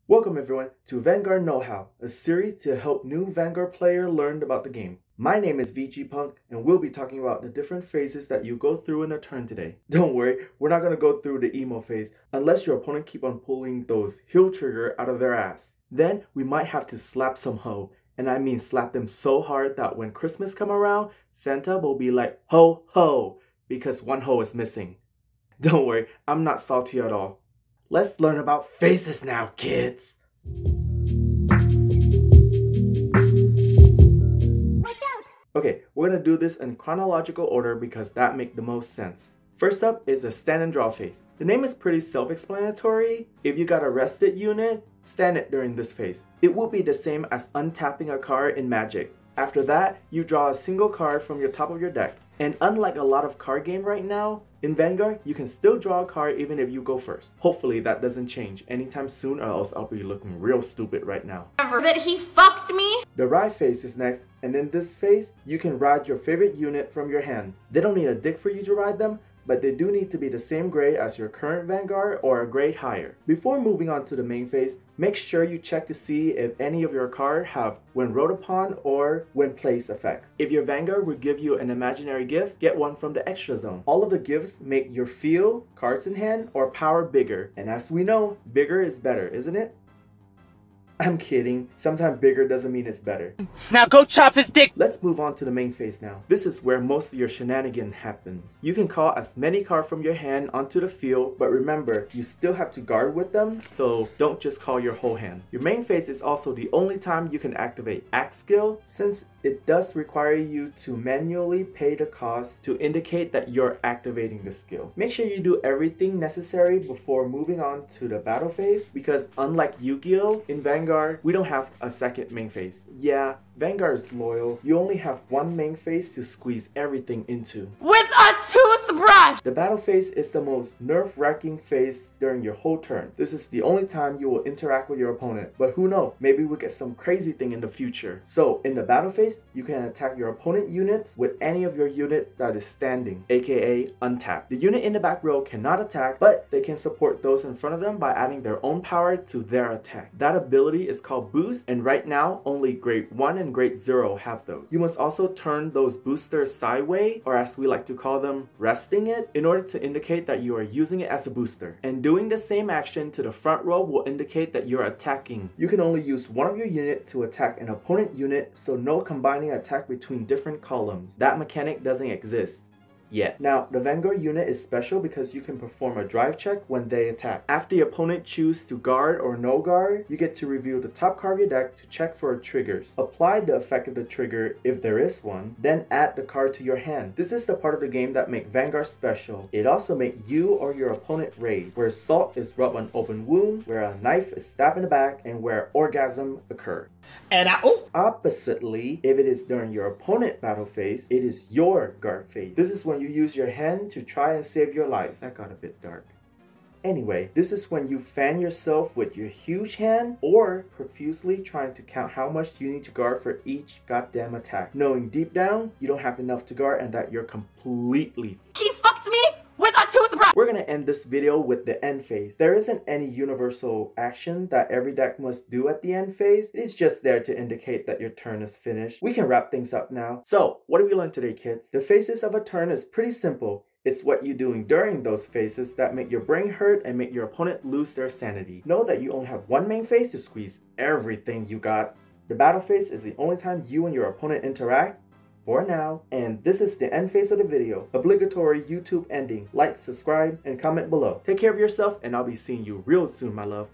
Welcome everyone to Vanguard Know-How, a series to help new Vanguard player learn about the game. My name is VG Punk and we'll be talking about the different phases that you go through in a turn today. Don't worry, we're not going to go through the emo phase unless your opponent keep on pulling those heal trigger out of their ass. Then we might have to slap some hoe, and I mean slap them so hard that when Christmas come around, Santa will be like, ho ho, because one hoe is missing. Don't worry, I'm not salty at all. Let's learn about phases now, kids! Okay, we're gonna do this in chronological order because that makes the most sense. First up is a stand and draw phase. The name is pretty self-explanatory. If you got a rested unit, stand it during this phase. It will be the same as untapping a card in Magic. After that, you draw a single card from your top of your deck. And unlike a lot of card game right now, in Vanguard, you can still draw a card even if you go first. Hopefully that doesn't change anytime soon, or else I'll be looking real stupid right now. That he fucked me? The ride phase is next, and in this phase, you can ride your favorite unit from your hand. They don't need a dick for you to ride them, but they do need to be the same grade as your current Vanguard or a grade higher. Before moving on to the main phase, make sure you check to see if any of your cards have when rode upon or when placed effects. If your Vanguard would give you an imaginary gift, get one from the extra zone. All of the gifts make your feel, cards in hand, or power bigger. And as we know, bigger is better, isn't it? I'm kidding. Sometimes bigger doesn't mean it's better. Now go chop his dick! Let's move on to the main phase now. This is where most of your shenanigan happens. You can call as many cards from your hand onto the field, but remember, you still have to guard with them, so don't just call your whole hand. Your main phase is also the only time you can activate Act skill, since it does require you to manually pay the cost to indicate that you're activating the skill. Make sure you do everything necessary before moving on to the battle phase, because unlike Yu-Gi-Oh! In Vanguard, we don't have a second main phase. Yeah, Vanguard is loyal. You only have one main phase to squeeze everything into. With a toothbrush! The battle phase is the most nerve-wracking phase during your whole turn. This is the only time you will interact with your opponent. But who knows, maybe we'll get some crazy thing in the future. So in the battle phase, you can attack your opponent units with any of your units that is standing, aka untapped. The unit in the back row cannot attack, but they can support those in front of them by adding their own power to their attack. That ability is called boost, and right now only grade 1 and grade 0 have those. You must also turn those boosters sideways, or as we like to call them, resting it, in order to indicate that you are using it as a booster. And doing the same action to the front row will indicate that you're attacking. You can only use one of your unit to attack an opponent unit, so no combining attack between different columns. That mechanic doesn't exist yet. Now, the Vanguard unit is special because you can perform a drive check when they attack. After your opponent chooses to guard or no guard, you get to review the top card of your deck to check for triggers. Apply the effect of the trigger if there is one, then add the card to your hand. This is the part of the game that makes Vanguard special. It also makes you or your opponent rage, where salt is rubbed on open wound, where a knife is stabbed in the back, and where orgasm occurs. And Oppositely, if it is during your opponent battle phase, it is your guard phase. This is when you use your hand to try and save your life. That got a bit dark. Anyway, this is when you fan yourself with your huge hand or profusely trying to count how much you need to guard for each goddamn attack, knowing deep down you don't have enough to guard and that you're completely He fucked me with a toothbrush! We're gonna end this video with the end phase. There isn't any universal action that every deck must do at the end phase. It is just there to indicate that your turn is finished. We can wrap things up now. So, what did we learn today, kids? The phases of a turn is pretty simple. It's what you're doing during those phases that make your brain hurt and make your opponent lose their sanity. Know that you only have one main phase to squeeze everything you got. The battle phase is the only time you and your opponent interact. For now, and this is the end phase of the video. Obligatory YouTube ending. Like, subscribe, and comment below. Take care of yourself, and I'll be seeing you real soon, my love.